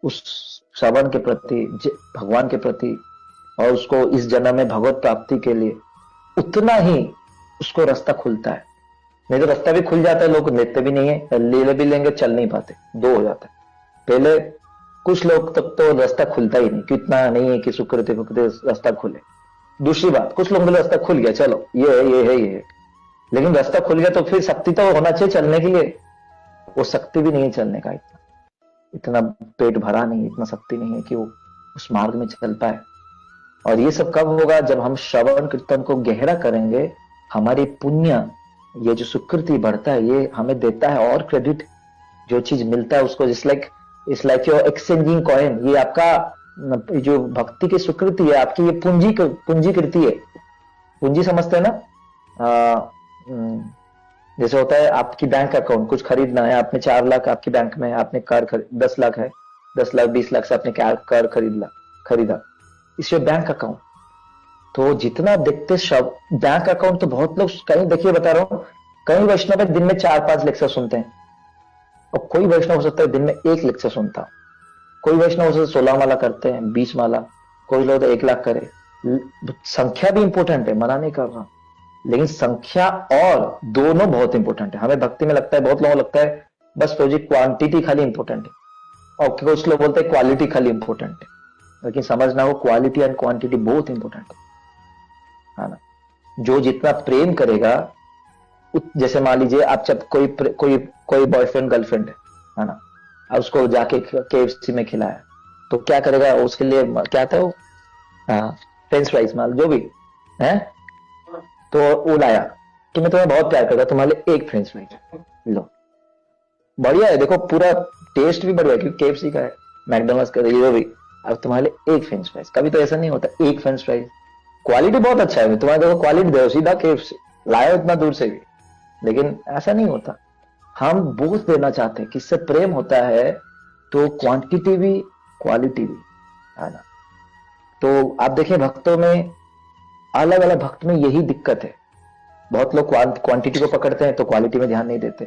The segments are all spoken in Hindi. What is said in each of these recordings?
उस श्रवण के प्रति, भगवान के प्रति, और उसको इस जन्म में भगवत प्राप्ति के लिए, उतना ही उसको रास्ता खुलता है। नहीं तो रास्ता भी खुल जाता है, लोग लेते भी नहीं है, ले भी लेंगे चल नहीं पाते, दो हो जाता है। पहले कुछ लोग तक तो रास्ता खुलता ही नहीं, कि इतना नहीं है कि सुकृति भुकृति रास्ता खुले। दूसरी बात, कुछ लोगों को रास्ता खुल गया, चलो ये है ये है ये है, लेकिन रास्ता खुल गया तो फिर शक्ति तो होना चाहिए चलने के लिए। वो शक्ति भी नहीं है चलने का, इतना इतना पेट भरा नहीं, इतना शक्ति नहीं है कि वो उस मार्ग में चल पाए। और ये सब कब होगा? जब हम श्रवण कीर्तन को गहरा करेंगे। हमारी पुण्य, ये जो सुकृति बढ़ता है, ये हमें देता है और क्रेडिट। जो चीज मिलता है उसको, it's like your exchanging coin. ये आपका जो भक्ति की सुकृति है, आपकी ये पूंजीकृति है। पूंजी समझते हैं ना? जैसे होता है आपकी बैंक अकाउंट, कुछ खरीदना है, आपने 4 लाख आपकी बैंक में है, आपने कार 10 लाख है, 10 लाख 20 लाख से आपने कार खरीदा, इससे बैंक अकाउंट। तो जितना देखते सब बैंक अकाउंट, तो बहुत लोग कहीं, देखिए बता रहा हूं, कई वैष्णव दिन में 4-5 लेक्चर सुनते हैं, और कोई वैष्णव हो सकता है दिन में 1 लेक्चर सुनता। कोई वैष्णव हो सकता है 16 माला करते हैं, 20 माला, कोई लोग 1 लाख करे। संख्या भी इंपॉर्टेंट है, मना नहीं कर रहा, लेकिन संख्या और दोनों बहुत इंपॉर्टेंट है। हमें भक्ति में लगता है, बहुत लोगों को लगता है बस प्रोजेक्ट क्वांटिटी खाली इंपॉर्टेंट है, और कुछ लोग बोलते हैं क्वालिटी खाली इंपॉर्टेंट है। लेकिन समझना हो, क्वालिटी एंड क्वांटिटी बहुत इंपॉर्टेंट है ना? जो जितना प्रेम करेगा, जैसे मान लीजिए आप जब कोई बॉयफ्रेंड गर्लफ्रेंड है ना, अब उसको जाके KFC में खिलाया, तो क्या करेगा उसके लिए? क्या था वो, फ्रेंच फ्राइज माल जो भी है, तो वो लाया कि मैं तुम्हें बहुत प्यार करता, तुम्हारे लिए 1 फ्रेंच फ्राइज लो। बढ़िया है, देखो पूरा टेस्ट भी बढ़िया है, क्योंकि KFC का है, मैकडोनल्ड्स का, ये जो भी। अब तुम्हारे लिए 1 फ्रेंच फ्राइज, कभी तो ऐसा नहीं होता 1 फ्रेंच फ्राइज। क्वालिटी बहुत अच्छा है, तुम्हारे देखो क्वालिटी दो, सीधा KFC लाया इतना दूर से भी, लेकिन ऐसा नहीं होता। हम बहुत देना चाहते हैं, किससे प्रेम होता है, तो क्वांटिटी भी क्वालिटी भी, है ना? तो आप देखिए भक्तों में, अलग अलग भक्त में यही दिक्कत है। बहुत लोग क्वांटिटी को पकड़ते हैं तो क्वालिटी में ध्यान नहीं देते,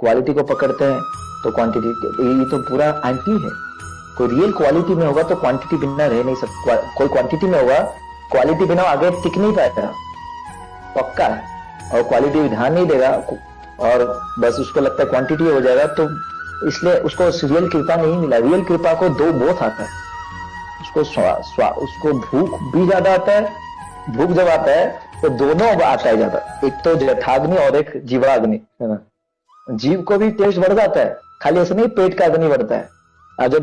क्वालिटी को पकड़ते हैं तो क्वांटिटी, ये तो पूरा एंटी है। कोई रियल क्वालिटी में होगा तो क्वांटिटी बिना रह नहीं सकता, कोई क्वांटिटी में होगा, क्वालिटी बिना आगे टिक नहीं पाएगा, पक्का है। और क्वालिटी भी ध्यान नहीं देगा, और बस उसको लगता है क्वांटिटी हो जाएगा, तो इसलिए उसको रियल कृपा नहीं मिला। रियल कृपा को दो बहुत आता है, उसको भूख भी ज्यादा आता है, भूख जब आता है तो दोनों आता है ज्यादा, एक तो जठाग्नि और एक जीवाग्नि, है ना? जीव को भी टेस्ट बढ़ जाता है, खाली ऐसे नहीं पेट का अग्नि बढ़ता है। जो